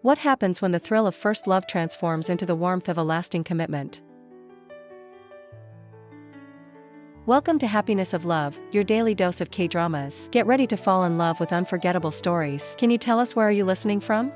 What happens when the thrill of first love transforms into the warmth of a lasting commitment? Welcome to Happiness of Love, your daily dose of K-dramas. Get ready to fall in love with unforgettable stories. Can you tell us where are you listening from?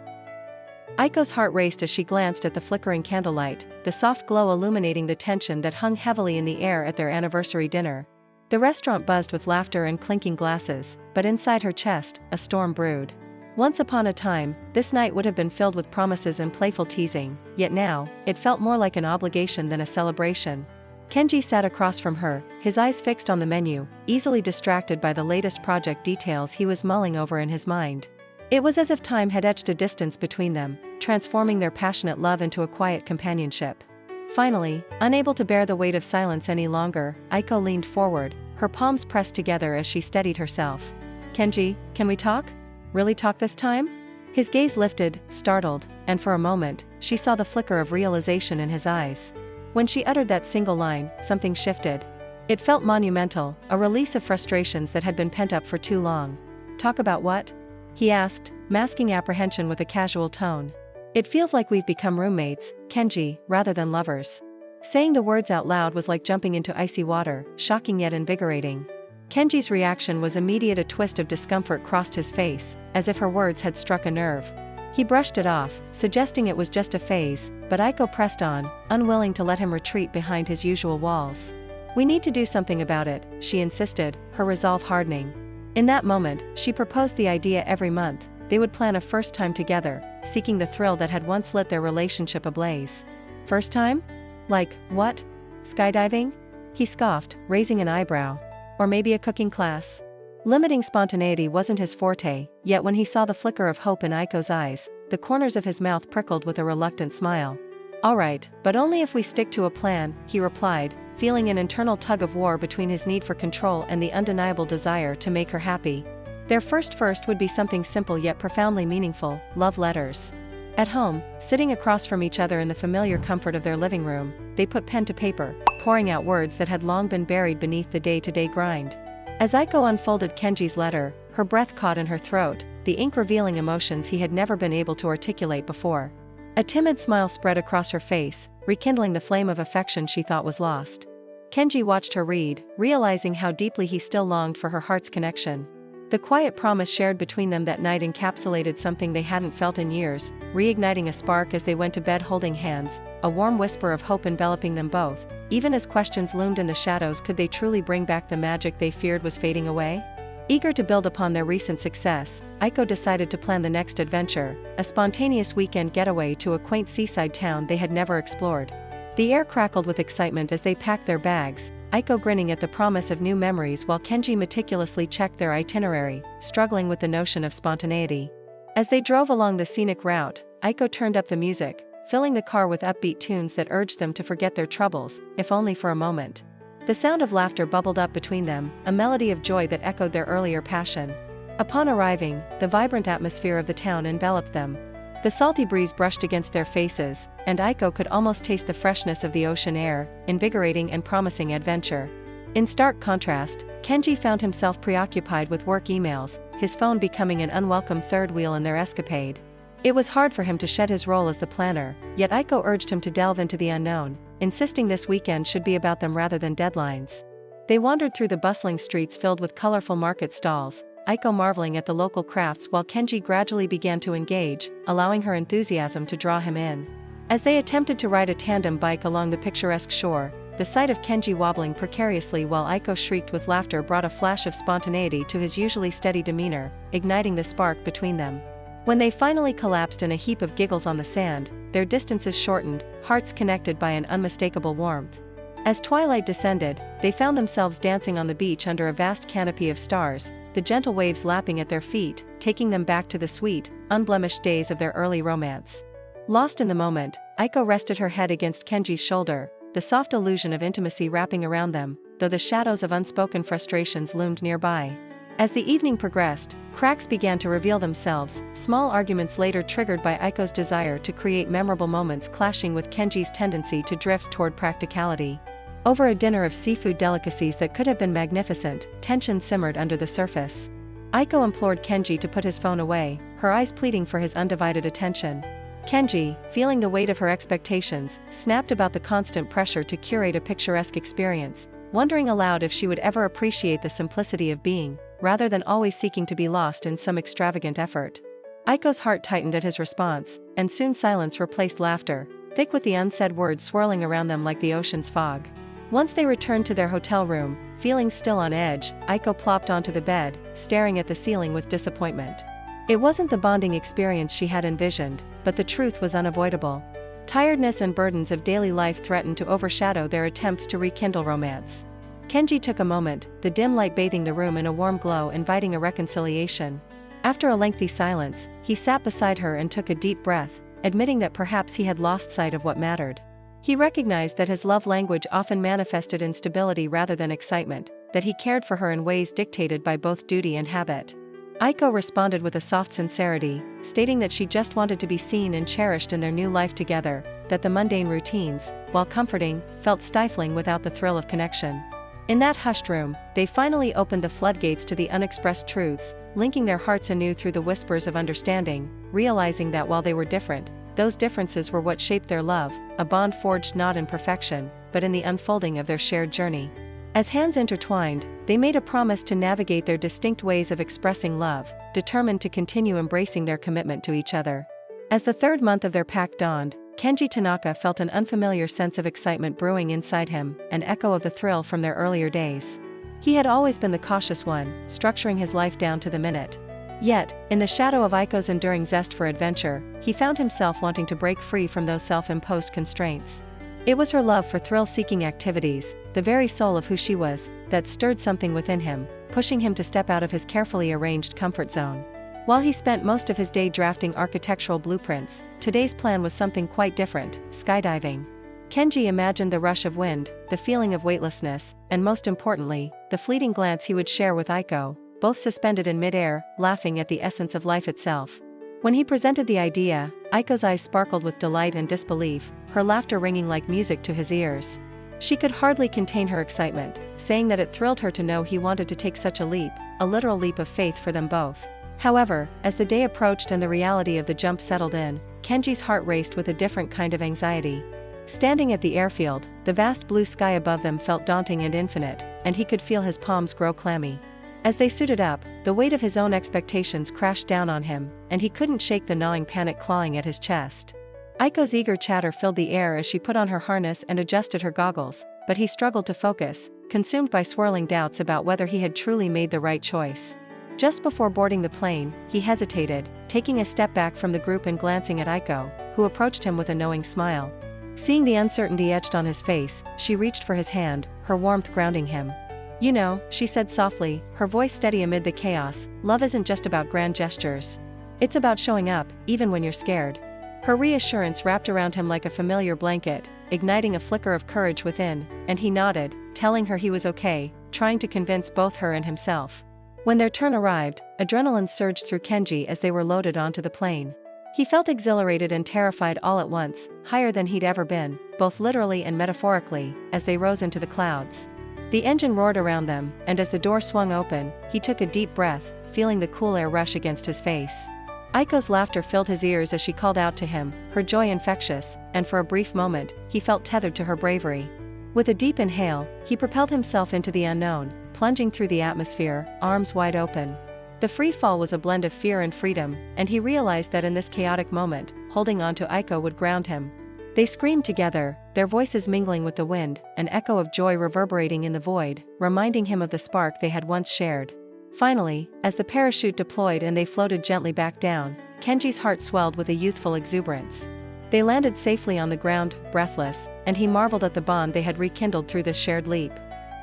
Aiko's heart raced as she glanced at the flickering candlelight, the soft glow illuminating the tension that hung heavily in the air at their anniversary dinner. The restaurant buzzed with laughter and clinking glasses, but inside her chest, a storm brewed. Once upon a time, this night would have been filled with promises and playful teasing, yet now, it felt more like an obligation than a celebration. Kenji sat across from her, his eyes fixed on the menu, easily distracted by the latest project details he was mulling over in his mind. It was as if time had etched a distance between them, transforming their passionate love into a quiet companionship. Finally, unable to bear the weight of silence any longer, Aiko leaned forward, her palms pressed together as she steadied herself. "Kenji, can we talk? Really talk this time?" His gaze lifted, startled, and for a moment, she saw the flicker of realization in his eyes. When she uttered that single line, something shifted. It felt monumental, a release of frustrations that had been pent up for too long. "Talk about what?" he asked, masking apprehension with a casual tone. "It feels like we've become roommates, Kenji, rather than lovers." Saying the words out loud was like jumping into icy water, shocking yet invigorating. Kenji's reaction was immediate. A twist of discomfort crossed his face, as if her words had struck a nerve. He brushed it off, suggesting it was just a phase, but Aiko pressed on, unwilling to let him retreat behind his usual walls. "We need to do something about it," she insisted, her resolve hardening. In that moment, she proposed the idea. Every month, they would plan a first time together, seeking the thrill that had once lit their relationship ablaze. "First time? Like, what? Skydiving?" he scoffed, raising an eyebrow. "Or maybe a cooking class?" Limiting spontaneity wasn't his forte, yet when he saw the flicker of hope in Aiko's eyes, the corners of his mouth prickled with a reluctant smile. "All right, but only if we stick to a plan," he replied, feeling an internal tug-of-war between his need for control and the undeniable desire to make her happy. Their first would be something simple yet profoundly meaningful: love letters. At home, sitting across from each other in the familiar comfort of their living room, they put pen to paper, pouring out words that had long been buried beneath the day-to-day grind. As Aiko unfolded Kenji's letter, her breath caught in her throat, the ink revealing emotions he had never been able to articulate before. A timid smile spread across her face, rekindling the flame of affection she thought was lost. Kenji watched her read, realizing how deeply he still longed for her heart's connection. The quiet promise shared between them that night encapsulated something they hadn't felt in years, reigniting a spark as they went to bed holding hands, a warm whisper of hope enveloping them both. Even as questions loomed in the shadows, could they truly bring back the magic they feared was fading away? Eager to build upon their recent success, Aiko decided to plan the next adventure, a spontaneous weekend getaway to a quaint seaside town they had never explored. The air crackled with excitement as they packed their bags, Aiko grinning at the promise of new memories while Kenji meticulously checked their itinerary, struggling with the notion of spontaneity. As they drove along the scenic route, Aiko turned up the music, filling the car with upbeat tunes that urged them to forget their troubles, if only for a moment. The sound of laughter bubbled up between them, a melody of joy that echoed their earlier passion. Upon arriving, the vibrant atmosphere of the town enveloped them. The salty breeze brushed against their faces, and Aiko could almost taste the freshness of the ocean air, invigorating and promising adventure. In stark contrast, Kenji found himself preoccupied with work emails, his phone becoming an unwelcome third wheel in their escapade. It was hard for him to shed his role as the planner, yet Aiko urged him to delve into the unknown, insisting this weekend should be about them rather than deadlines. They wandered through the bustling streets filled with colorful market stalls, Aiko marveling at the local crafts while Kenji gradually began to engage, allowing her enthusiasm to draw him in. As they attempted to ride a tandem bike along the picturesque shore, the sight of Kenji wobbling precariously while Aiko shrieked with laughter brought a flash of spontaneity to his usually steady demeanor, igniting the spark between them. When they finally collapsed in a heap of giggles on the sand, their distances shortened, hearts connected by an unmistakable warmth. As twilight descended, they found themselves dancing on the beach under a vast canopy of stars, the gentle waves lapping at their feet, taking them back to the sweet, unblemished days of their early romance. Lost in the moment, Aiko rested her head against Kenji's shoulder, the soft illusion of intimacy wrapping around them, though the shadows of unspoken frustrations loomed nearby. As the evening progressed, cracks began to reveal themselves, small arguments later triggered by Aiko's desire to create memorable moments clashing with Kenji's tendency to drift toward practicality. Over a dinner of seafood delicacies that could have been magnificent, tension simmered under the surface. Aiko implored Kenji to put his phone away, her eyes pleading for his undivided attention. Kenji, feeling the weight of her expectations, snapped about the constant pressure to curate a picturesque experience, wondering aloud if she would ever appreciate the simplicity of being, rather than always seeking to be lost in some extravagant effort. Aiko's heart tightened at his response, and soon silence replaced laughter, thick with the unsaid words swirling around them like the ocean's fog. Once they returned to their hotel room, feeling still on edge, Aiko plopped onto the bed, staring at the ceiling with disappointment. It wasn't the bonding experience she had envisioned, but the truth was unavoidable. Tiredness and burdens of daily life threatened to overshadow their attempts to rekindle romance. Kenji took a moment, the dim light bathing the room in a warm glow, inviting a reconciliation. After a lengthy silence, he sat beside her and took a deep breath, admitting that perhaps he had lost sight of what mattered. He recognized that his love language often manifested in stability rather than excitement, that he cared for her in ways dictated by both duty and habit. Aiko responded with a soft sincerity, stating that she just wanted to be seen and cherished in their new life together, that the mundane routines, while comforting, felt stifling without the thrill of connection. In that hushed room, they finally opened the floodgates to the unexpressed truths, linking their hearts anew through the whispers of understanding, realizing that while they were different, those differences were what shaped their love, a bond forged not in perfection, but in the unfolding of their shared journey. As hands intertwined, they made a promise to navigate their distinct ways of expressing love, determined to continue embracing their commitment to each other. As the third month of their pact dawned, Kenji Tanaka felt an unfamiliar sense of excitement brewing inside him, an echo of the thrill from their earlier days. He had always been the cautious one, structuring his life down to the minute. Yet, in the shadow of Aiko's enduring zest for adventure, he found himself wanting to break free from those self-imposed constraints. It was her love for thrill-seeking activities, the very soul of who she was, that stirred something within him, pushing him to step out of his carefully arranged comfort zone. While he spent most of his day drafting architectural blueprints, today's plan was something quite different: skydiving. Kenji imagined the rush of wind, the feeling of weightlessness, and most importantly, the fleeting glance he would share with Aiko, both suspended in midair, laughing at the essence of life itself. When he presented the idea, Aiko's eyes sparkled with delight and disbelief, her laughter ringing like music to his ears. She could hardly contain her excitement, saying that it thrilled her to know he wanted to take such a leap, a literal leap of faith for them both. However, as the day approached and the reality of the jump settled in, Kenji's heart raced with a different kind of anxiety. Standing at the airfield, the vast blue sky above them felt daunting and infinite, and he could feel his palms grow clammy. As they suited up, the weight of his own expectations crashed down on him, and he couldn't shake the gnawing panic clawing at his chest. Aiko's eager chatter filled the air as she put on her harness and adjusted her goggles, but he struggled to focus, consumed by swirling doubts about whether he had truly made the right choice. Just before boarding the plane, he hesitated, taking a step back from the group and glancing at Aiko, who approached him with a knowing smile. Seeing the uncertainty etched on his face, she reached for his hand, her warmth grounding him. "You know," she said softly, her voice steady amid the chaos, "love isn't just about grand gestures. It's about showing up, even when you're scared." Her reassurance wrapped around him like a familiar blanket, igniting a flicker of courage within, and he nodded, telling her he was okay, trying to convince both her and himself. When their turn arrived, adrenaline surged through Kenji as they were loaded onto the plane. He felt exhilarated and terrified all at once, higher than he'd ever been, both literally and metaphorically, as they rose into the clouds. The engine roared around them, and as the door swung open, he took a deep breath, feeling the cool air rush against his face. Aiko's laughter filled his ears as she called out to him, her joy infectious, and for a brief moment, he felt tethered to her bravery. With a deep inhale, he propelled himself into the unknown, plunging through the atmosphere, arms wide open. The free fall was a blend of fear and freedom, and he realized that in this chaotic moment, holding on to Aiko would ground him. They screamed together, their voices mingling with the wind, an echo of joy reverberating in the void, reminding him of the spark they had once shared. Finally, as the parachute deployed and they floated gently back down, Kenji's heart swelled with a youthful exuberance. They landed safely on the ground, breathless, and he marveled at the bond they had rekindled through this shared leap.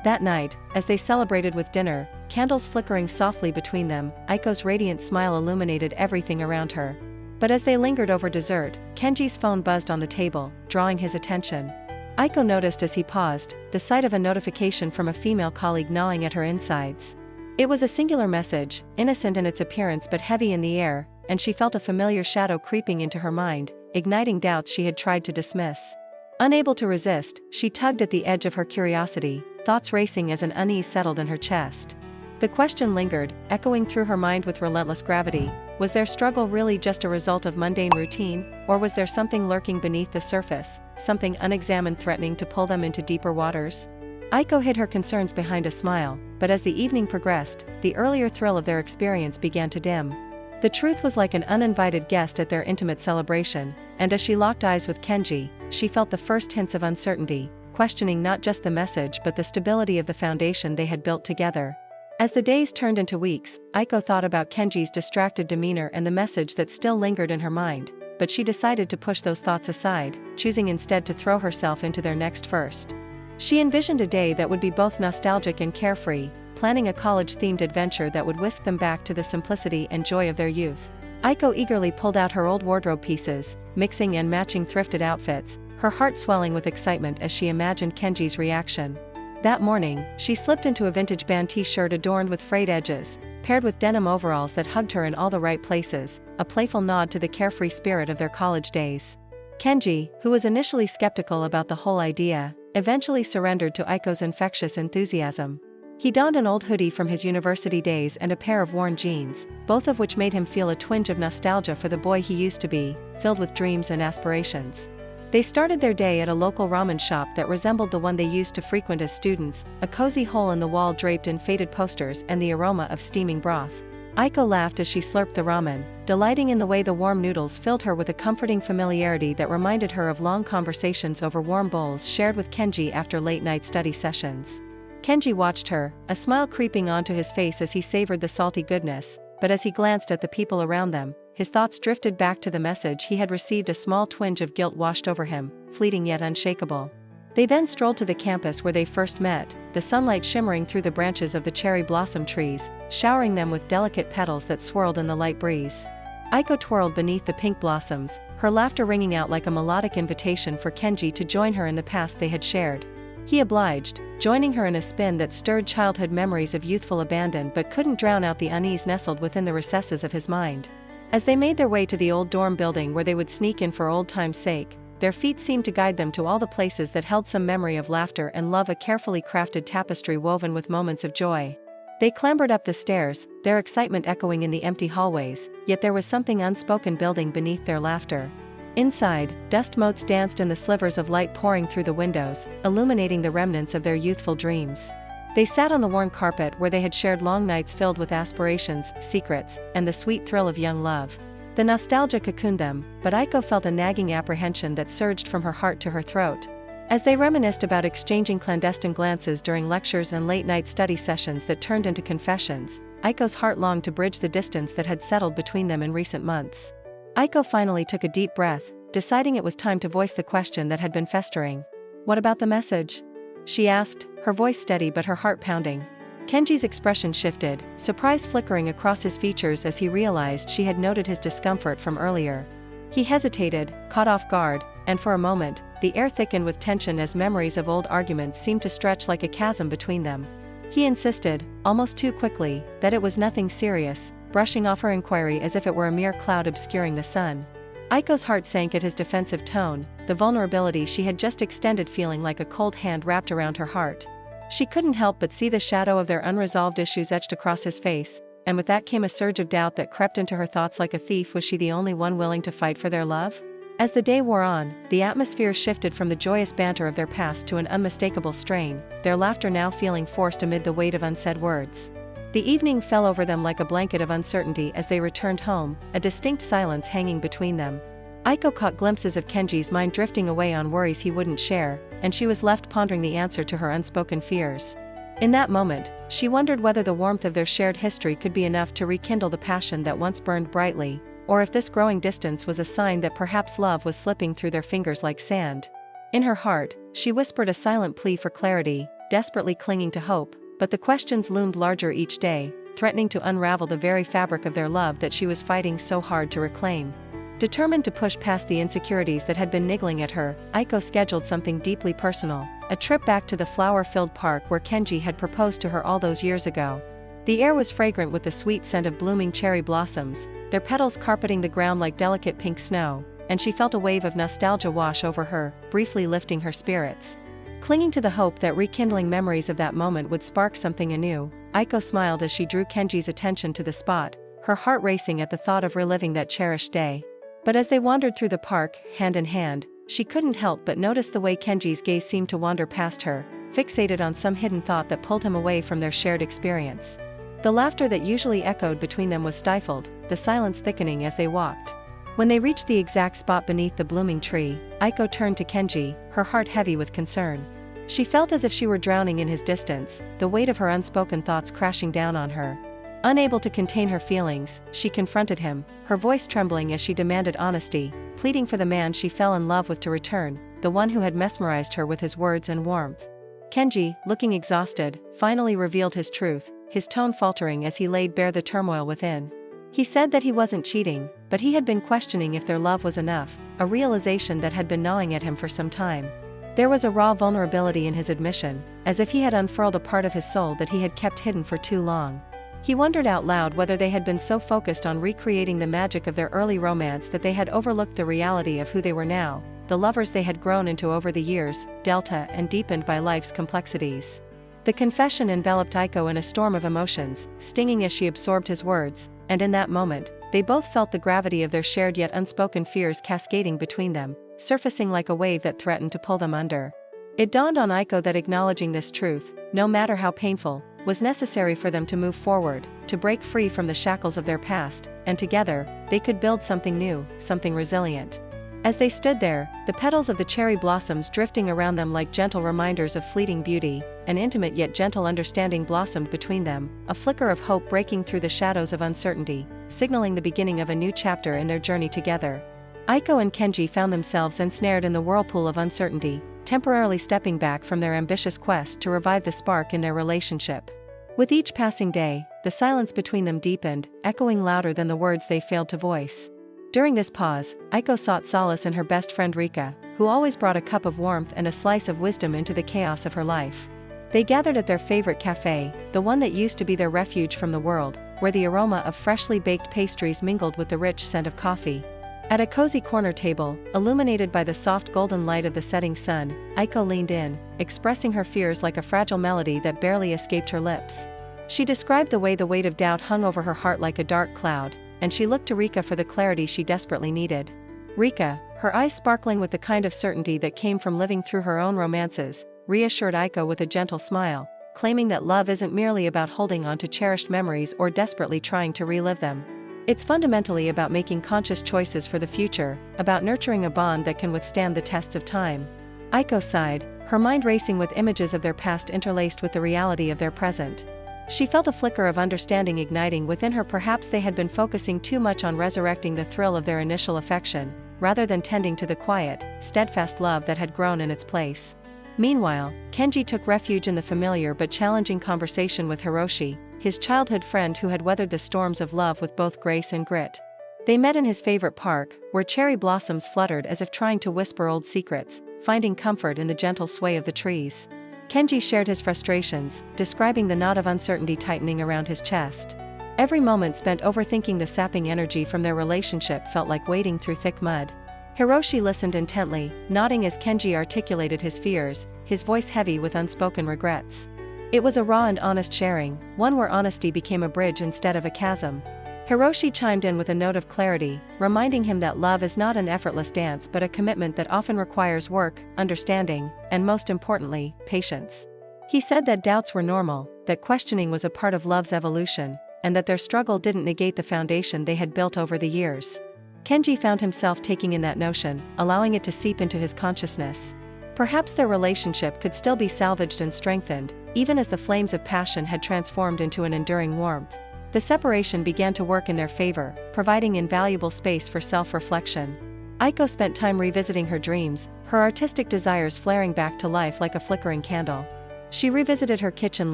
That night, as they celebrated with dinner, candles flickering softly between them, Aiko's radiant smile illuminated everything around her. But as they lingered over dessert, Kenji's phone buzzed on the table, drawing his attention. Aiko noticed as he paused, the sight of a notification from a female colleague gnawing at her insides. It was a singular message, innocent in its appearance but heavy in the air, and she felt a familiar shadow creeping into her mind, igniting doubts she had tried to dismiss. Unable to resist, she tugged at the edge of her curiosity, thoughts racing as an unease settled in her chest. The question lingered, echoing through her mind with relentless gravity. Was their struggle really just a result of mundane routine, or was there something lurking beneath the surface, something unexamined threatening to pull them into deeper waters? Aiko hid her concerns behind a smile, but as the evening progressed, the earlier thrill of their experience began to dim. The truth was like an uninvited guest at their intimate celebration, and as she locked eyes with Kenji, she felt the first hints of uncertainty, questioning not just the message but the stability of the foundation they had built together. As the days turned into weeks, Aiko thought about Kenji's distracted demeanor and the message that still lingered in her mind, but she decided to push those thoughts aside, choosing instead to throw herself into their next first. She envisioned a day that would be both nostalgic and carefree, planning a college-themed adventure that would whisk them back to the simplicity and joy of their youth. Aiko eagerly pulled out her old wardrobe pieces, mixing and matching thrifted outfits, her heart swelling with excitement as she imagined Kenji's reaction. That morning, she slipped into a vintage band t-shirt adorned with frayed edges, paired with denim overalls that hugged her in all the right places, a playful nod to the carefree spirit of their college days. Kenji, who was initially skeptical about the whole idea, eventually surrendered to Aiko's infectious enthusiasm. He donned an old hoodie from his university days and a pair of worn jeans, both of which made him feel a twinge of nostalgia for the boy he used to be, filled with dreams and aspirations. They started their day at a local ramen shop that resembled the one they used to frequent as students, a cozy hole in the wall draped in faded posters and the aroma of steaming broth. Aiko laughed as she slurped the ramen, delighting in the way the warm noodles filled her with a comforting familiarity that reminded her of long conversations over warm bowls shared with Kenji after late-night study sessions. Kenji watched her, a smile creeping onto his face as he savored the salty goodness, but as he glanced at the people around them, his thoughts drifted back to the message he had received. A small twinge of guilt washed over him, fleeting yet unshakable. They then strolled to the campus where they first met, the sunlight shimmering through the branches of the cherry blossom trees, showering them with delicate petals that swirled in the light breeze. Aiko twirled beneath the pink blossoms, her laughter ringing out like a melodic invitation for Kenji to join her in the past they had shared. He obliged, joining her in a spin that stirred childhood memories of youthful abandon but couldn't drown out the unease nestled within the recesses of his mind. As they made their way to the old dorm building where they would sneak in for old time's sake, their feet seemed to guide them to all the places that held some memory of laughter and love, a carefully crafted tapestry woven with moments of joy. They clambered up the stairs, their excitement echoing in the empty hallways, yet there was something unspoken building beneath their laughter. Inside, dust motes danced in the slivers of light pouring through the windows, illuminating the remnants of their youthful dreams. They sat on the worn carpet where they had shared long nights filled with aspirations, secrets, and the sweet thrill of young love. The nostalgia cocooned them, but Aiko felt a nagging apprehension that surged from her heart to her throat. As they reminisced about exchanging clandestine glances during lectures and late-night study sessions that turned into confessions, Aiko's heart longed to bridge the distance that had settled between them in recent months. Aiko finally took a deep breath, deciding it was time to voice the question that had been festering. "What about the message?" she asked, her voice steady but her heart pounding. Kenji's expression shifted, surprise flickering across his features as he realized she had noted his discomfort from earlier. He hesitated, caught off guard, and for a moment, the air thickened with tension as memories of old arguments seemed to stretch like a chasm between them. He insisted, almost too quickly, that it was nothing serious, brushing off her inquiry as if it were a mere cloud obscuring the sun. Aiko's heart sank at his defensive tone, the vulnerability she had just extended feeling like a cold hand wrapped around her heart. She couldn't help but see the shadow of their unresolved issues etched across his face, and with that came a surge of doubt that crept into her thoughts like a thief. Was she the only one willing to fight for their love? As the day wore on, the atmosphere shifted from the joyous banter of their past to an unmistakable strain, their laughter now feeling forced amid the weight of unsaid words. The evening fell over them like a blanket of uncertainty as they returned home, a distinct silence hanging between them. Aiko caught glimpses of Kenji's mind drifting away on worries he wouldn't share, and she was left pondering the answer to her unspoken fears. In that moment, she wondered whether the warmth of their shared history could be enough to rekindle the passion that once burned brightly, or if this growing distance was a sign that perhaps love was slipping through their fingers like sand. In her heart, she whispered a silent plea for clarity, desperately clinging to hope, but the questions loomed larger each day, threatening to unravel the very fabric of their love that she was fighting so hard to reclaim. Determined to push past the insecurities that had been niggling at her, Aiko scheduled something deeply personal, a trip back to the flower-filled park where Kenji had proposed to her all those years ago. The air was fragrant with the sweet scent of blooming cherry blossoms, their petals carpeting the ground like delicate pink snow, and she felt a wave of nostalgia wash over her, briefly lifting her spirits. Clinging to the hope that rekindling memories of that moment would spark something anew, Aiko smiled as she drew Kenji's attention to the spot, her heart racing at the thought of reliving that cherished day. But as they wandered through the park, hand in hand, she couldn't help but notice the way Kenji's gaze seemed to wander past her, fixated on some hidden thought that pulled him away from their shared experience. The laughter that usually echoed between them was stifled, the silence thickening as they walked. When they reached the exact spot beneath the blooming tree, Aiko turned to Kenji, her heart heavy with concern. She felt as if she were drowning in his distance, the weight of her unspoken thoughts crashing down on her. Unable to contain her feelings, she confronted him, her voice trembling as she demanded honesty, pleading for the man she fell in love with to return, the one who had mesmerized her with his words and warmth. Kenji, looking exhausted, finally revealed his truth, his tone faltering as he laid bare the turmoil within. He said that he wasn't cheating, but he had been questioning if their love was enough, a realization that had been gnawing at him for some time. There was a raw vulnerability in his admission, as if he had unfurled a part of his soul that he had kept hidden for too long. He wondered out loud whether they had been so focused on recreating the magic of their early romance that they had overlooked the reality of who they were now, the lovers they had grown into over the years, delta and deepened by life's complexities. The confession enveloped Aiko in a storm of emotions, stinging as she absorbed his words, and in that moment, they both felt the gravity of their shared yet unspoken fears cascading between them, surfacing like a wave that threatened to pull them under. It dawned on Aiko that acknowledging this truth, no matter how painful, was necessary for them to move forward, to break free from the shackles of their past, and together, they could build something new, something resilient. As they stood there, the petals of the cherry blossoms drifting around them like gentle reminders of fleeting beauty, an intimate yet gentle understanding blossomed between them, a flicker of hope breaking through the shadows of uncertainty, signaling the beginning of a new chapter in their journey together. Aiko and Kenji found themselves ensnared in the whirlpool of uncertainty, temporarily stepping back from their ambitious quest to revive the spark in their relationship. With each passing day, the silence between them deepened, echoing louder than the words they failed to voice. During this pause, Aiko sought solace in her best friend Rika, who always brought a cup of warmth and a slice of wisdom into the chaos of her life. They gathered at their favorite cafe, the one that used to be their refuge from the world, where the aroma of freshly baked pastries mingled with the rich scent of coffee. At a cozy corner table, illuminated by the soft golden light of the setting sun, Aiko leaned in, expressing her fears like a fragile melody that barely escaped her lips. She described the way the weight of doubt hung over her heart like a dark cloud, and she looked to Rika for the clarity she desperately needed. Rika, her eyes sparkling with the kind of certainty that came from living through her own romances, reassured Aiko with a gentle smile, claiming that love isn't merely about holding on to cherished memories or desperately trying to relive them. It's fundamentally about making conscious choices for the future, about nurturing a bond that can withstand the tests of time. Aiko sighed, her mind racing with images of their past interlaced with the reality of their present. She felt a flicker of understanding igniting within her. Perhaps they had been focusing too much on resurrecting the thrill of their initial affection, rather than tending to the quiet, steadfast love that had grown in its place. Meanwhile, Kenji took refuge in the familiar but challenging conversation with Hiroshi, his childhood friend who had weathered the storms of love with both grace and grit. They met in his favorite park, where cherry blossoms fluttered as if trying to whisper old secrets, finding comfort in the gentle sway of the trees. Kenji shared his frustrations, describing the knot of uncertainty tightening around his chest. Every moment spent overthinking the sapping energy from their relationship felt like wading through thick mud. Hiroshi listened intently, nodding as Kenji articulated his fears, his voice heavy with unspoken regrets. It was a raw and honest sharing, one where honesty became a bridge instead of a chasm. Hiroshi chimed in with a note of clarity, reminding him that love is not an effortless dance but a commitment that often requires work, understanding, and most importantly, patience. He said that doubts were normal, that questioning was a part of love's evolution, and that their struggle didn't negate the foundation they had built over the years. Kenji found himself taking in that notion, allowing it to seep into his consciousness. Perhaps their relationship could still be salvaged and strengthened, even as the flames of passion had transformed into an enduring warmth. The separation began to work in their favor, providing invaluable space for self-reflection. Aiko spent time revisiting her dreams, her artistic desires flaring back to life like a flickering candle. She revisited her kitchen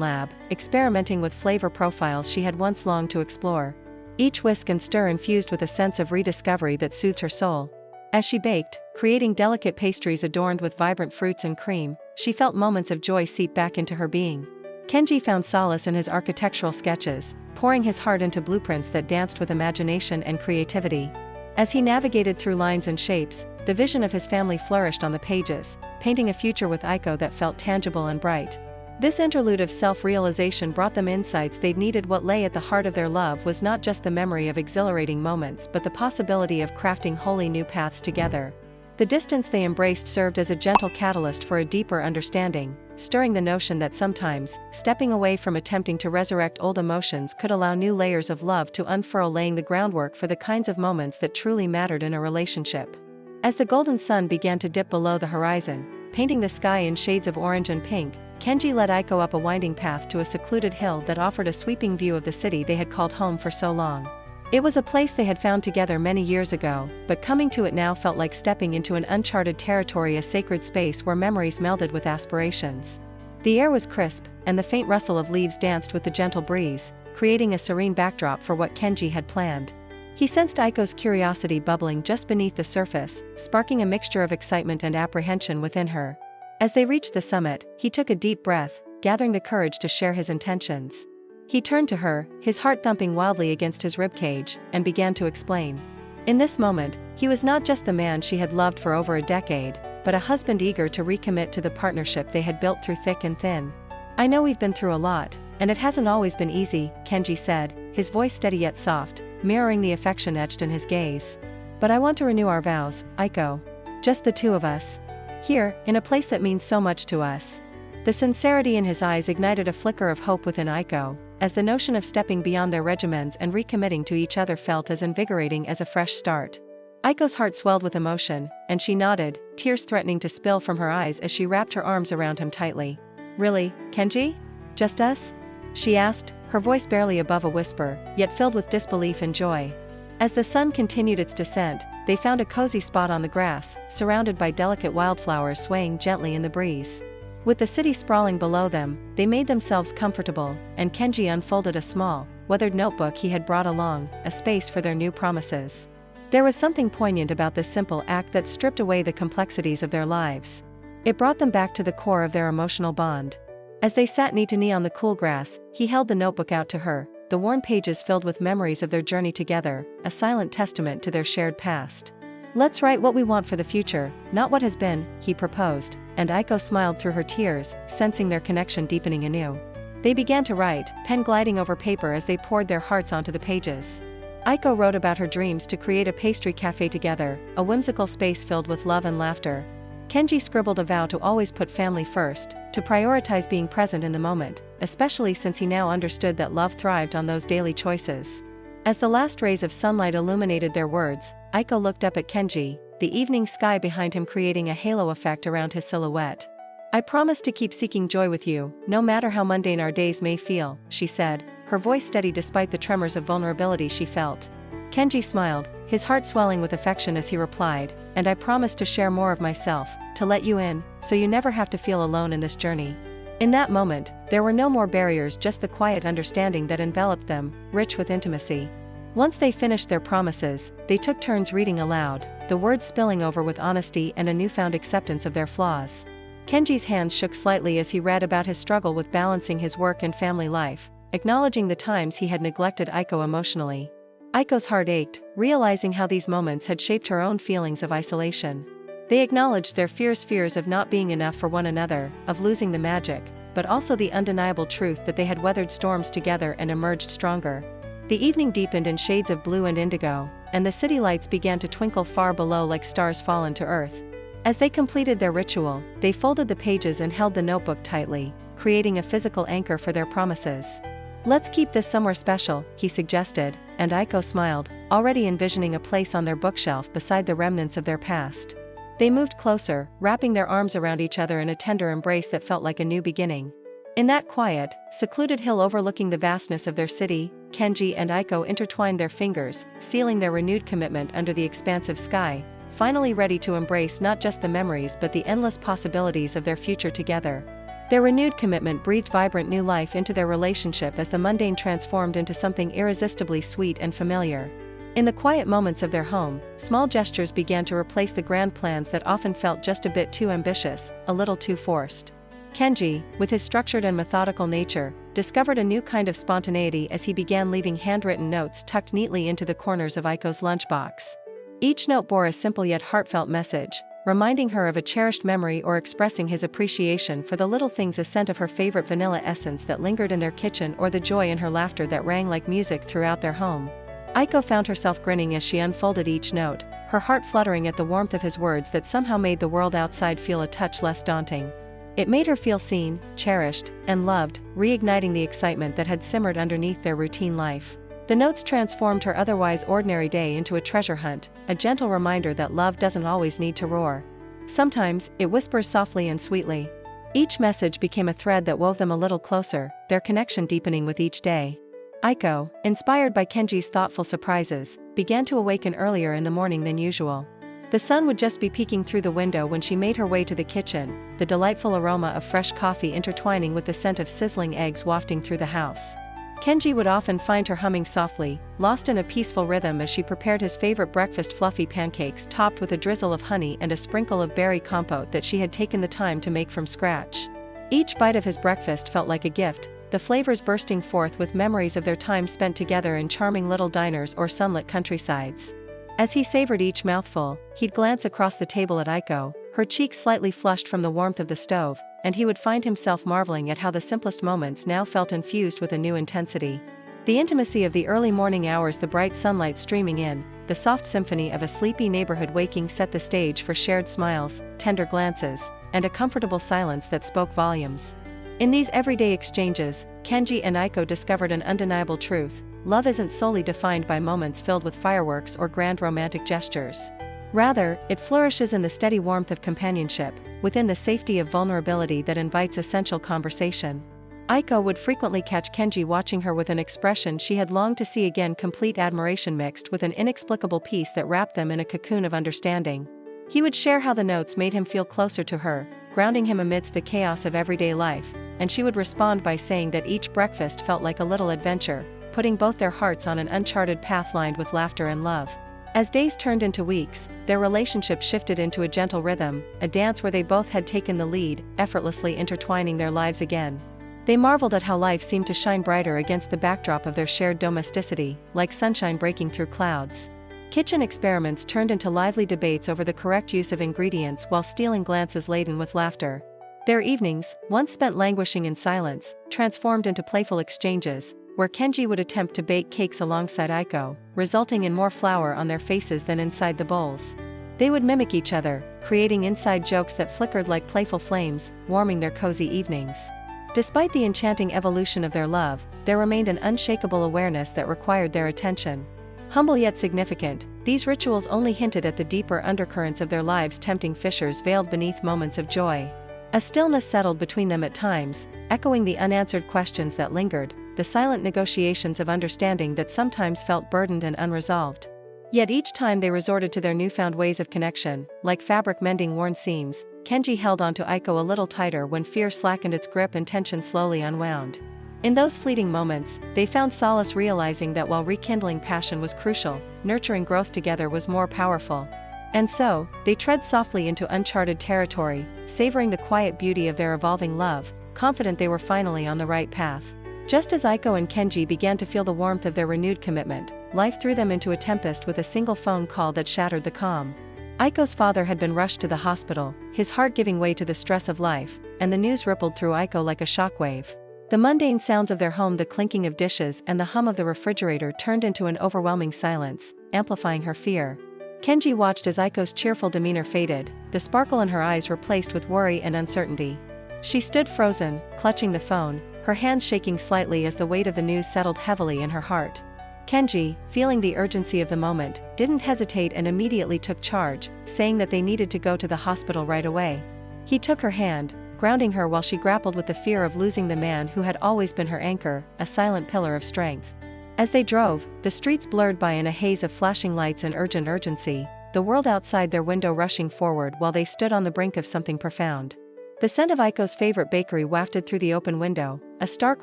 lab, experimenting with flavor profiles she had once longed to explore. Each whisk and stir infused with a sense of rediscovery that soothed her soul. As she baked, creating delicate pastries adorned with vibrant fruits and cream, she felt moments of joy seep back into her being. Kenji found solace in his architectural sketches, pouring his heart into blueprints that danced with imagination and creativity. As he navigated through lines and shapes, the vision of his family flourished on the pages, painting a future with Aiko that felt tangible and bright. This interlude of self-realization brought them insights they'd needed. What lay at the heart of their love was not just the memory of exhilarating moments but the possibility of crafting wholly new paths together. The distance they embraced served as a gentle catalyst for a deeper understanding, stirring the notion that sometimes, stepping away from attempting to resurrect old emotions could allow new layers of love to unfurl, laying the groundwork for the kinds of moments that truly mattered in a relationship. As the golden sun began to dip below the horizon, painting the sky in shades of orange and pink, Kenji led Aiko up a winding path to a secluded hill that offered a sweeping view of the city they had called home for so long. It was a place they had found together many years ago, but coming to it now felt like stepping into an uncharted territory, a sacred space where memories melded with aspirations. The air was crisp, and the faint rustle of leaves danced with the gentle breeze, creating a serene backdrop for what Kenji had planned. He sensed Aiko's curiosity bubbling just beneath the surface, sparking a mixture of excitement and apprehension within her. As they reached the summit, he took a deep breath, gathering the courage to share his intentions. He turned to her, his heart thumping wildly against his ribcage, and began to explain. In this moment, he was not just the man she had loved for over a decade, but a husband eager to recommit to the partnership they had built through thick and thin. "I know we've been through a lot, and it hasn't always been easy," Kenji said, his voice steady yet soft, mirroring the affection etched in his gaze. "But I want to renew our vows, Aiko. Just the two of us. Here, in a place that means so much to us." The sincerity in his eyes ignited a flicker of hope within Aiko, as the notion of stepping beyond their regimens and recommitting to each other felt as invigorating as a fresh start. Aiko's heart swelled with emotion, and she nodded, tears threatening to spill from her eyes as she wrapped her arms around him tightly. "Really, Kenji? Just us?" she asked, her voice barely above a whisper, yet filled with disbelief and joy. As the sun continued its descent, they found a cozy spot on the grass, surrounded by delicate wildflowers swaying gently in the breeze. With the city sprawling below them, they made themselves comfortable, and Kenji unfolded a small, weathered notebook he had brought along, a space for their new promises. There was something poignant about this simple act that stripped away the complexities of their lives. It brought them back to the core of their emotional bond. As they sat knee to knee on the cool grass, he held the notebook out to her, the worn pages filled with memories of their journey together, a silent testament to their shared past. "Let's write what we want for the future, not what has been," he proposed, and Aiko smiled through her tears, sensing their connection deepening anew. They began to write, pen gliding over paper as they poured their hearts onto the pages. Aiko wrote about her dreams to create a pastry cafe together, a whimsical space filled with love and laughter. Kenji scribbled a vow to always put family first, to prioritize being present in the moment, especially since he now understood that love thrived on those daily choices. As the last rays of sunlight illuminated their words, Aiko looked up at Kenji, the evening sky behind him creating a halo effect around his silhouette. "I promise to keep seeking joy with you, no matter how mundane our days may feel," she said, her voice steady despite the tremors of vulnerability she felt. Kenji smiled, his heart swelling with affection as he replied, "And I promise to share more of myself, to let you in, so you never have to feel alone in this journey." In that moment, there were no more barriers, just the quiet understanding that enveloped them, rich with intimacy. Once they finished their promises, they took turns reading aloud, the words spilling over with honesty and a newfound acceptance of their flaws. Kenji's hands shook slightly as he read about his struggle with balancing his work and family life, acknowledging the times he had neglected Aiko emotionally. Aiko's heart ached, realizing how these moments had shaped her own feelings of isolation. They acknowledged their fears of not being enough for one another, of losing the magic, but also the undeniable truth that they had weathered storms together and emerged stronger. The evening deepened in shades of blue and indigo, and the city lights began to twinkle far below like stars fallen to earth. As they completed their ritual, they folded the pages and held the notebook tightly, creating a physical anchor for their promises. "Let's keep this somewhere special," he suggested, and Aiko smiled, already envisioning a place on their bookshelf beside the remnants of their past. They moved closer, wrapping their arms around each other in a tender embrace that felt like a new beginning. In that quiet, secluded hill overlooking the vastness of their city, Kenji and Aiko intertwined their fingers, sealing their renewed commitment under the expansive sky, finally ready to embrace not just the memories but the endless possibilities of their future together. Their renewed commitment breathed vibrant new life into their relationship as the mundane transformed into something irresistibly sweet and familiar. In the quiet moments of their home, small gestures began to replace the grand plans that often felt just a bit too ambitious, a little too forced. Kenji, with his structured and methodical nature, discovered a new kind of spontaneity as he began leaving handwritten notes tucked neatly into the corners of Aiko's lunchbox. Each note bore a simple yet heartfelt message, reminding her of a cherished memory or expressing his appreciation for the little things, a scent of her favorite vanilla essence that lingered in their kitchen, or the joy in her laughter that rang like music throughout their home. Aiko found herself grinning as she unfolded each note, her heart fluttering at the warmth of his words that somehow made the world outside feel a touch less daunting. It made her feel seen, cherished, and loved, reigniting the excitement that had simmered underneath their routine life. The notes transformed her otherwise ordinary day into a treasure hunt, a gentle reminder that love doesn't always need to roar. Sometimes, it whispers softly and sweetly. Each message became a thread that wove them a little closer, their connection deepening with each day. Aiko, inspired by Kenji's thoughtful surprises, began to awaken earlier in the morning than usual. The sun would just be peeking through the window when she made her way to the kitchen, the delightful aroma of fresh coffee intertwining with the scent of sizzling eggs wafting through the house. Kenji would often find her humming softly, lost in a peaceful rhythm as she prepared his favorite breakfast, fluffy pancakes topped with a drizzle of honey and a sprinkle of berry compote that she had taken the time to make from scratch. Each bite of his breakfast felt like a gift, the flavors bursting forth with memories of their time spent together in charming little diners or sunlit countrysides. As he savored each mouthful, he'd glance across the table at Aiko, her cheeks slightly flushed from the warmth of the stove, and he would find himself marveling at how the simplest moments now felt infused with a new intensity. The intimacy of the early morning hours, the bright sunlight streaming in, the soft symphony of a sleepy neighborhood waking set the stage for shared smiles, tender glances, and a comfortable silence that spoke volumes. In these everyday exchanges, Kenji and Aiko discovered an undeniable truth: love isn't solely defined by moments filled with fireworks or grand romantic gestures. Rather, it flourishes in the steady warmth of companionship, within the safety of vulnerability that invites essential conversation. Aiko would frequently catch Kenji watching her with an expression she had longed to see again, complete admiration mixed with an inexplicable peace that wrapped them in a cocoon of understanding. He would share how the notes made him feel closer to her, grounding him amidst the chaos of everyday life, and she would respond by saying that each breakfast felt like a little adventure, putting both their hearts on an uncharted path lined with laughter and love. As days turned into weeks, their relationship shifted into a gentle rhythm, a dance where they both had taken the lead, effortlessly intertwining their lives again. They marveled at how life seemed to shine brighter against the backdrop of their shared domesticity, like sunshine breaking through clouds. Kitchen experiments turned into lively debates over the correct use of ingredients while stealing glances laden with laughter. Their evenings, once spent languishing in silence, transformed into playful exchanges, where Kenji would attempt to bake cakes alongside Aiko, resulting in more flour on their faces than inside the bowls. They would mimic each other, creating inside jokes that flickered like playful flames, warming their cozy evenings. Despite the enchanting evolution of their love, there remained an unshakable awareness that required their attention. Humble yet significant, these rituals only hinted at the deeper undercurrents of their lives, tempting fissures veiled beneath moments of joy. A stillness settled between them at times, echoing the unanswered questions that lingered, the silent negotiations of understanding that sometimes felt burdened and unresolved. Yet each time they resorted to their newfound ways of connection, like fabric mending worn seams, Kenji held onto Aiko a little tighter when fear slackened its grip and tension slowly unwound. In those fleeting moments, they found solace, realizing that while rekindling passion was crucial, nurturing growth together was more powerful. And so, they tread softly into uncharted territory, savoring the quiet beauty of their evolving love, confident they were finally on the right path. Just as Aiko and Kenji began to feel the warmth of their renewed commitment, life threw them into a tempest with a single phone call that shattered the calm. Aiko's father had been rushed to the hospital, his heart giving way to the stress of life, and the news rippled through Aiko like a shockwave. The mundane sounds of their home, the clinking of dishes and the hum of the refrigerator, turned into an overwhelming silence, amplifying her fear. Kenji watched as Aiko's cheerful demeanor faded, the sparkle in her eyes replaced with worry and uncertainty. She stood frozen, clutching the phone, her hands shaking slightly as the weight of the news settled heavily in her heart. Kenji, feeling the urgency of the moment, didn't hesitate and immediately took charge, saying that they needed to go to the hospital right away. He took her hand, grounding her while she grappled with the fear of losing the man who had always been her anchor, a silent pillar of strength. As they drove, the streets blurred by in a haze of flashing lights and urgent urgency, the world outside their window rushing forward while they stood on the brink of something profound. The scent of Aiko's favorite bakery wafted through the open window, a stark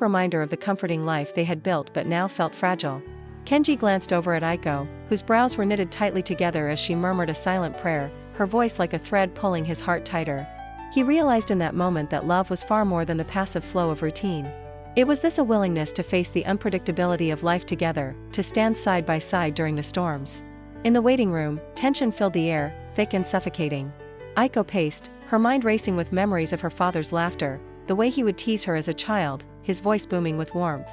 reminder of the comforting life they had built but now felt fragile. Kenji glanced over at Aiko, whose brows were knitted tightly together as she murmured a silent prayer, her voice like a thread pulling his heart tighter. He realized in that moment that love was far more than the passive flow of routine. It was a willingness to face the unpredictability of life together, to stand side by side during the storms. In the waiting room, tension filled the air, thick and suffocating. Aiko paced, her mind racing with memories of her father's laughter, the way he would tease her as a child, his voice booming with warmth.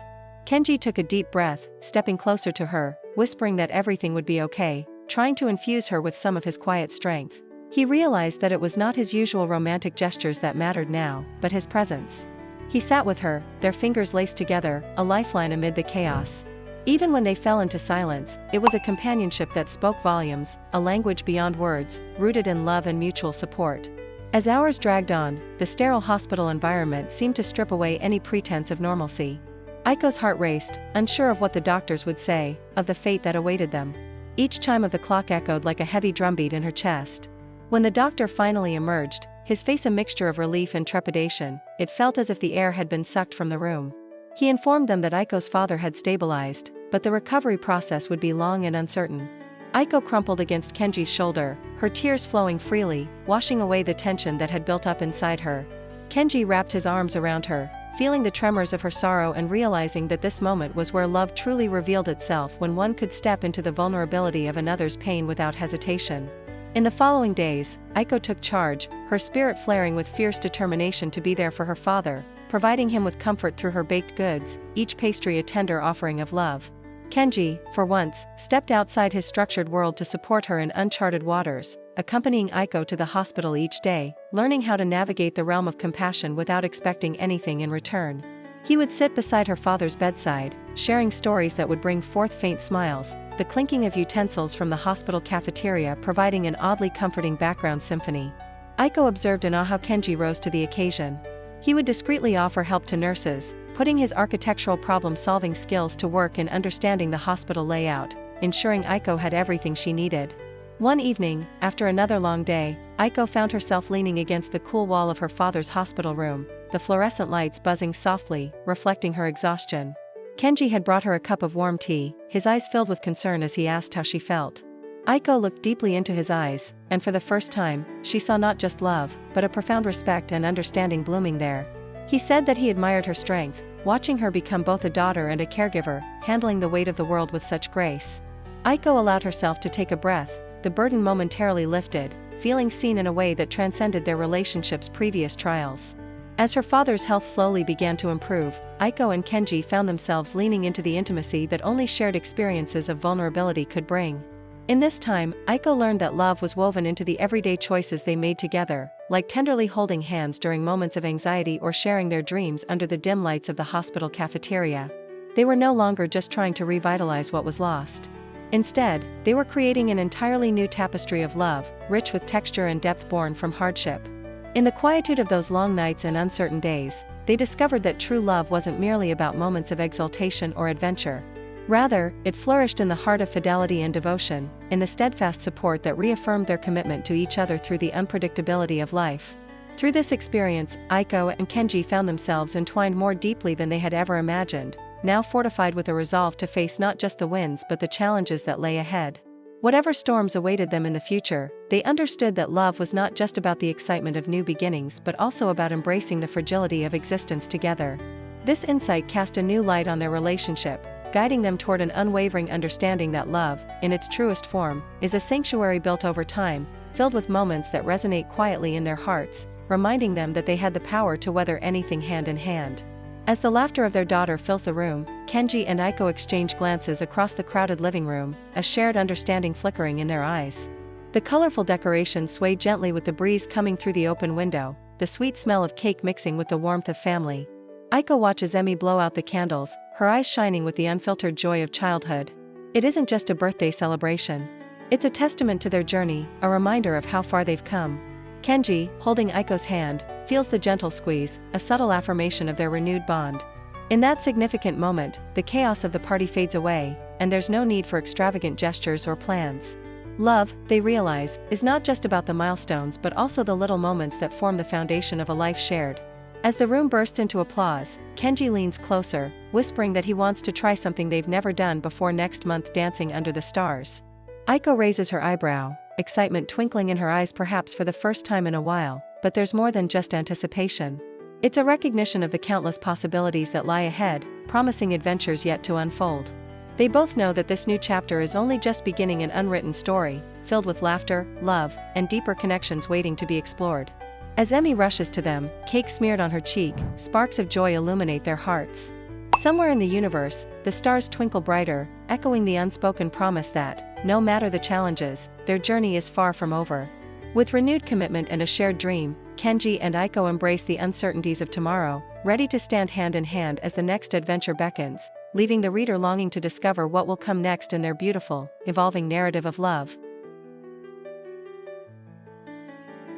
Kenji took a deep breath, stepping closer to her, whispering that everything would be okay, trying to infuse her with some of his quiet strength. He realized that it was not his usual romantic gestures that mattered now, but his presence. He sat with her, their fingers laced together, a lifeline amid the chaos. Even when they fell into silence, it was a companionship that spoke volumes, a language beyond words, rooted in love and mutual support. As hours dragged on, the sterile hospital environment seemed to strip away any pretense of normalcy. Aiko's heart raced, unsure of what the doctors would say, of the fate that awaited them. Each chime of the clock echoed like a heavy drumbeat in her chest. When the doctor finally emerged, his face a mixture of relief and trepidation, it felt as if the air had been sucked from the room. He informed them that Aiko's father had stabilized, but the recovery process would be long and uncertain. Aiko crumpled against Kenji's shoulder, her tears flowing freely, washing away the tension that had built up inside her. Kenji wrapped his arms around her, feeling the tremors of her sorrow and realizing that this moment was where love truly revealed itself, when one could step into the vulnerability of another's pain without hesitation. In the following days, Aiko took charge, her spirit flaring with fierce determination to be there for her father, providing him with comfort through her baked goods, each pastry a tender offering of love. Kenji, for once, stepped outside his structured world to support her in uncharted waters, accompanying Aiko to the hospital each day, learning how to navigate the realm of compassion without expecting anything in return. He would sit beside her father's bedside, sharing stories that would bring forth faint smiles, the clinking of utensils from the hospital cafeteria providing an oddly comforting background symphony. Aiko observed in awe how Kenji rose to the occasion. He would discreetly offer help to nurses, putting his architectural problem-solving skills to work in understanding the hospital layout, ensuring Aiko had everything she needed. One evening, after another long day, Aiko found herself leaning against the cool wall of her father's hospital room, the fluorescent lights buzzing softly, reflecting her exhaustion. Kenji had brought her a cup of warm tea, his eyes filled with concern as he asked how she felt. Aiko looked deeply into his eyes, and for the first time, she saw not just love, but a profound respect and understanding blooming there. He said that he admired her strength, watching her become both a daughter and a caregiver, handling the weight of the world with such grace. Aiko allowed herself to take a breath, the burden momentarily lifted, feeling seen in a way that transcended their relationship's previous trials. As her father's health slowly began to improve, Aiko and Kenji found themselves leaning into the intimacy that only shared experiences of vulnerability could bring. In this time, Aiko learned that love was woven into the everyday choices they made together, like tenderly holding hands during moments of anxiety or sharing their dreams under the dim lights of the hospital cafeteria. They were no longer just trying to revitalize what was lost. Instead, they were creating an entirely new tapestry of love, rich with texture and depth born from hardship. In the quietude of those long nights and uncertain days, they discovered that true love wasn't merely about moments of exaltation or adventure. Rather, it flourished in the heart of fidelity and devotion, in the steadfast support that reaffirmed their commitment to each other through the unpredictability of life. Through this experience, Aiko and Kenji found themselves entwined more deeply than they had ever imagined, now fortified with a resolve to face not just the wins but the challenges that lay ahead. Whatever storms awaited them in the future, they understood that love was not just about the excitement of new beginnings but also about embracing the fragility of existence together. This insight cast a new light on their relationship, guiding them toward an unwavering understanding that love, in its truest form, is a sanctuary built over time, filled with moments that resonate quietly in their hearts, reminding them that they had the power to weather anything hand in hand. As the laughter of their daughter fills the room, Kenji and Aiko exchange glances across the crowded living room, a shared understanding flickering in their eyes. The colorful decorations sway gently with the breeze coming through the open window, the sweet smell of cake mixing with the warmth of family. Aiko watches Emmy blow out the candles, her eyes shining with the unfiltered joy of childhood. It isn't just a birthday celebration. It's a testament to their journey, a reminder of how far they've come. Kenji, holding Aiko's hand, feels the gentle squeeze, a subtle affirmation of their renewed bond. In that significant moment, the chaos of the party fades away, and there's no need for extravagant gestures or plans. Love, they realize, is not just about the milestones but also the little moments that form the foundation of a life shared. As the room bursts into applause, Kenji leans closer, whispering that he wants to try something they've never done before next month, dancing under the stars. Aiko raises her eyebrow, excitement twinkling in her eyes perhaps for the first time in a while, but there's more than just anticipation. It's a recognition of the countless possibilities that lie ahead, promising adventures yet to unfold. They both know that this new chapter is only just beginning an unwritten story, filled with laughter, love, and deeper connections waiting to be explored. As Emmy rushes to them, cake smeared on her cheek, sparks of joy illuminate their hearts. Somewhere in the universe, the stars twinkle brighter, echoing the unspoken promise that, no matter the challenges, their journey is far from over. With renewed commitment and a shared dream, Kenji and Aiko embrace the uncertainties of tomorrow, ready to stand hand in hand as the next adventure beckons, leaving the reader longing to discover what will come next in their beautiful, evolving narrative of love.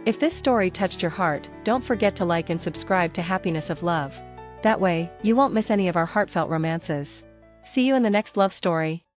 If this story touched your heart, don't forget to like and subscribe to Happiness of Love. That way, you won't miss any of our heartfelt romances. See you in the next love story.